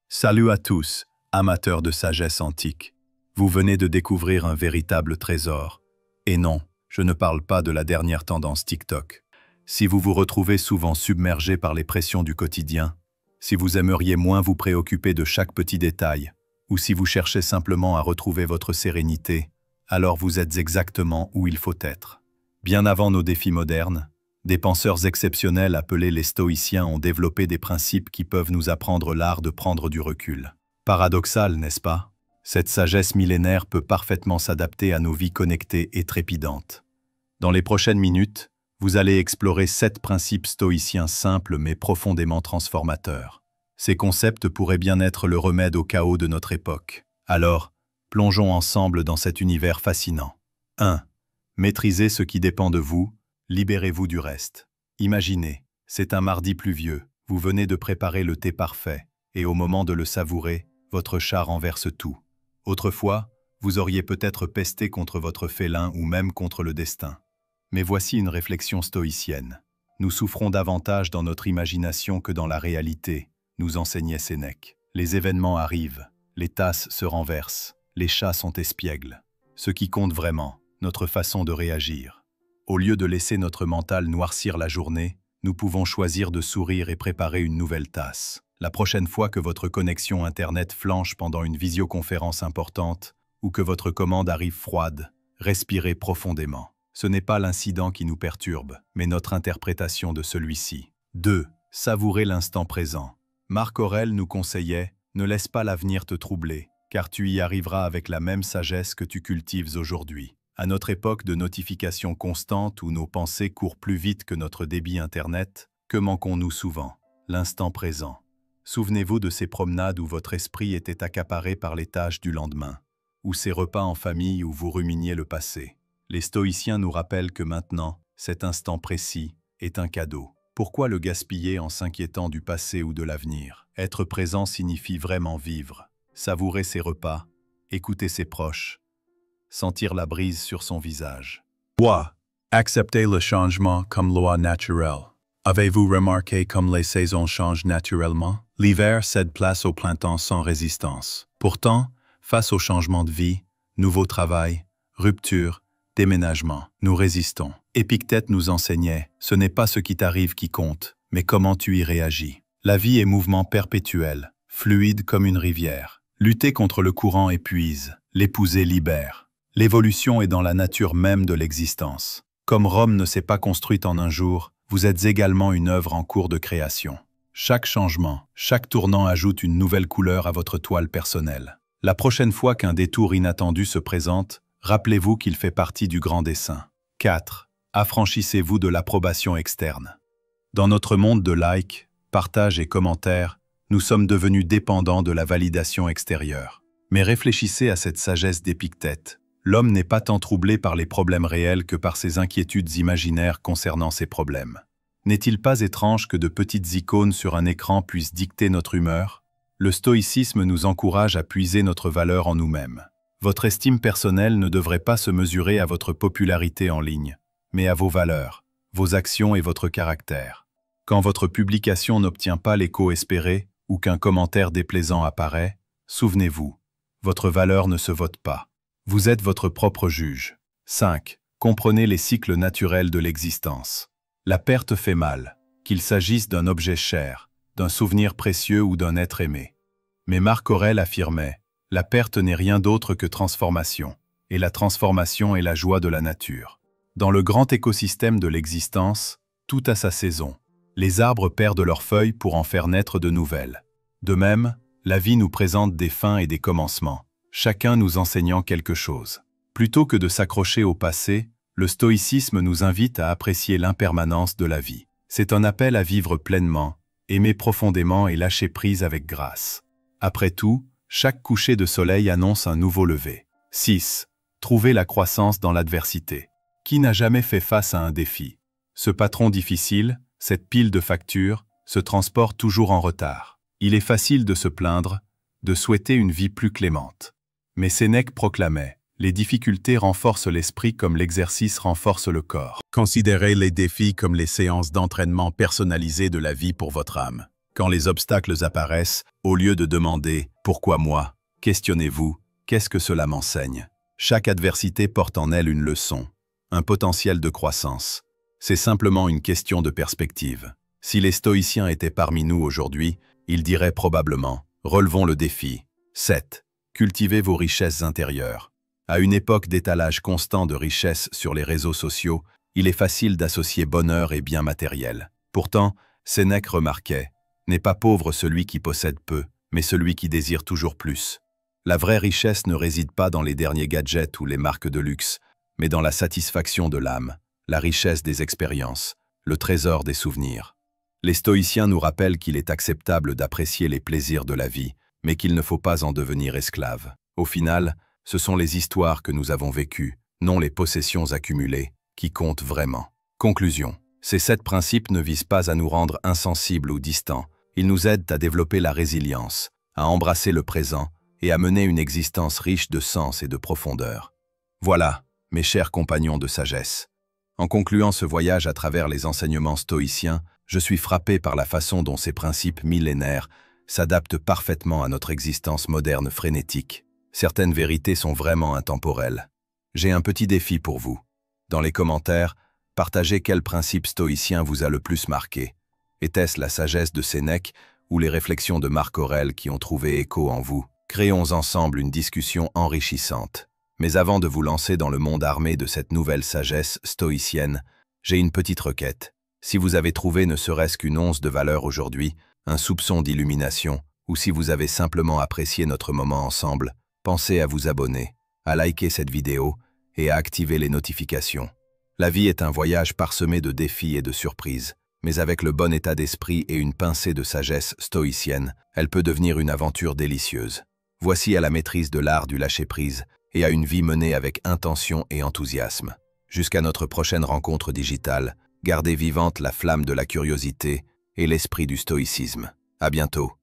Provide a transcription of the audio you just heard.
Salut à tous, amateurs de sagesse antique. Vous venez de découvrir un véritable trésor. Et non, je ne parle pas de la dernière tendance TikTok. Si vous vous retrouvez souvent submergé par les pressions du quotidien, si vous aimeriez moins vous préoccuper de chaque petit détail, ou si vous cherchez simplement à retrouver votre sérénité, alors vous êtes exactement où il faut être. Bien avant nos défis modernes, des penseurs exceptionnels appelés les stoïciens ont développé des principes qui peuvent nous apprendre l'art de prendre du recul. Paradoxal, n'est-ce pas? Cette sagesse millénaire peut parfaitement s'adapter à nos vies connectées et trépidantes. Dans les prochaines minutes, vous allez explorer 7 principes stoïciens simples mais profondément transformateurs. Ces concepts pourraient bien être le remède au chaos de notre époque. Alors, plongeons ensemble dans cet univers fascinant. 1. Maîtrisez ce qui dépend de vous. Libérez-vous du reste. Imaginez, c'est un mardi pluvieux, vous venez de préparer le thé parfait, et au moment de le savourer, votre chat renverse tout. Autrefois, vous auriez peut-être pesté contre votre félin ou même contre le destin. Mais voici une réflexion stoïcienne. Nous souffrons davantage dans notre imagination que dans la réalité, nous enseignait Sénèque. Les événements arrivent, les tasses se renversent, les chats sont espiègles. Ce qui compte vraiment, notre façon de réagir. Au lieu de laisser notre mental noircir la journée, nous pouvons choisir de sourire et préparer une nouvelle tasse. La prochaine fois que votre connexion Internet flanche pendant une visioconférence importante ou que votre commande arrive froide, respirez profondément. Ce n'est pas l'incident qui nous perturbe, mais notre interprétation de celui-ci. 2. Savourez l'instant présent. Marc Aurèle nous conseillait « Ne laisse pas l'avenir te troubler, car tu y arriveras avec la même sagesse que tu cultives aujourd'hui ». À notre époque de notifications constantes où nos pensées courent plus vite que notre débit Internet, que manquons-nous souvent? L'instant présent. Souvenez-vous de ces promenades où votre esprit était accaparé par les tâches du lendemain, ou ces repas en famille où vous ruminiez le passé. Les stoïciens nous rappellent que maintenant, cet instant précis est un cadeau. Pourquoi le gaspiller en s'inquiétant du passé ou de l'avenir? Être présent signifie vraiment vivre, savourer ses repas, écouter ses proches, sentir la brise sur son visage. 3. Acceptez le changement comme loi naturelle. Avez-vous remarqué comme les saisons changent naturellement? L'hiver cède place au printemps sans résistance. Pourtant, face au changement de vie, nouveau travail, rupture, déménagement, nous résistons. Épictète nous enseignait, ce n'est pas ce qui t'arrive qui compte, mais comment tu y réagis. La vie est mouvement perpétuel, fluide comme une rivière. Lutter contre le courant épuise, l'épouser libère. L'évolution est dans la nature même de l'existence. Comme Rome ne s'est pas construite en un jour, vous êtes également une œuvre en cours de création. Chaque changement, chaque tournant ajoute une nouvelle couleur à votre toile personnelle. La prochaine fois qu'un détour inattendu se présente, rappelez-vous qu'il fait partie du grand dessein. 4. Affranchissez-vous de l'approbation externe. Dans notre monde de likes, partages et commentaires, nous sommes devenus dépendants de la validation extérieure. Mais réfléchissez à cette sagesse d'Épictète. L'homme n'est pas tant troublé par les problèmes réels que par ses inquiétudes imaginaires concernant ces problèmes. N'est-il pas étrange que de petites icônes sur un écran puissent dicter notre humeur? Le stoïcisme nous encourage à puiser notre valeur en nous-mêmes. Votre estime personnelle ne devrait pas se mesurer à votre popularité en ligne, mais à vos valeurs, vos actions et votre caractère. Quand votre publication n'obtient pas l'écho espéré ou qu'un commentaire déplaisant apparaît, souvenez-vous, votre valeur ne se vote pas. Vous êtes votre propre juge. 5. Comprenez les cycles naturels de l'existence. La perte fait mal, qu'il s'agisse d'un objet cher, d'un souvenir précieux ou d'un être aimé. Mais Marc Aurèle affirmait, la perte n'est rien d'autre que transformation, et la transformation est la joie de la nature. Dans le grand écosystème de l'existence, tout a sa saison. Les arbres perdent leurs feuilles pour en faire naître de nouvelles. De même, la vie nous présente des fins et des commencements, chacun nous enseignant quelque chose. Plutôt que de s'accrocher au passé, le stoïcisme nous invite à apprécier l'impermanence de la vie. C'est un appel à vivre pleinement, aimer profondément et lâcher prise avec grâce. Après tout, chaque coucher de soleil annonce un nouveau lever. 6. Trouver la croissance dans l'adversité. Qui n'a jamais fait face à un défi? Ce patron difficile, cette pile de factures, se transporte toujours en retard. Il est facile de se plaindre, de souhaiter une vie plus clémente. Mais Sénèque proclamait « Les difficultés renforcent l'esprit comme l'exercice renforce le corps. Considérez les défis comme les séances d'entraînement personnalisées de la vie pour votre âme. Quand les obstacles apparaissent, au lieu de demander « Pourquoi moi ?», questionnez-vous « Qu'est-ce que cela m'enseigne ?» Chaque adversité porte en elle une leçon, un potentiel de croissance. C'est simplement une question de perspective. Si les stoïciens étaient parmi nous aujourd'hui, ils diraient probablement « Relevons le défi ». 7. Cultivez vos richesses intérieures. À une époque d'étalage constant de richesses sur les réseaux sociaux, il est facile d'associer bonheur et biens matériels. Pourtant, Sénèque remarquait « N'est pas pauvre celui qui possède peu, mais celui qui désire toujours plus ». La vraie richesse ne réside pas dans les derniers gadgets ou les marques de luxe, mais dans la satisfaction de l'âme, la richesse des expériences, le trésor des souvenirs. Les stoïciens nous rappellent qu'il est acceptable d'apprécier les plaisirs de la vie, mais qu'il ne faut pas en devenir esclave. Au final, ce sont les histoires que nous avons vécues, non les possessions accumulées, qui comptent vraiment. Conclusion. Ces 7 principes ne visent pas à nous rendre insensibles ou distants. Ils nous aident à développer la résilience, à embrasser le présent et à mener une existence riche de sens et de profondeur. Voilà, mes chers compagnons de sagesse. En concluant ce voyage à travers les enseignements stoïciens, je suis frappé par la façon dont ces principes millénaires s'adaptent parfaitement à notre existence moderne frénétique. Certaines vérités sont vraiment intemporelles. J'ai un petit défi pour vous. Dans les commentaires, partagez quel principe stoïcien vous a le plus marqué. Était-ce la sagesse de Sénèque ou les réflexions de Marc Aurèle qui ont trouvé écho en vous? Créons ensemble une discussion enrichissante. Mais avant de vous lancer dans le monde armé de cette nouvelle sagesse stoïcienne, j'ai une petite requête. Si vous avez trouvé ne serait-ce qu'une once de valeur aujourd'hui, un soupçon d'illumination, ou si vous avez simplement apprécié notre moment ensemble, pensez à vous abonner, à liker cette vidéo et à activer les notifications. La vie est un voyage parsemé de défis et de surprises, mais avec le bon état d'esprit et une pincée de sagesse stoïcienne, elle peut devenir une aventure délicieuse. Voici à la maîtrise de l'art du lâcher-prise et à une vie menée avec intention et enthousiasme. Jusqu'à notre prochaine rencontre digitale, gardez vivante la flamme de la curiosité et l'esprit du stoïcisme. À bientôt.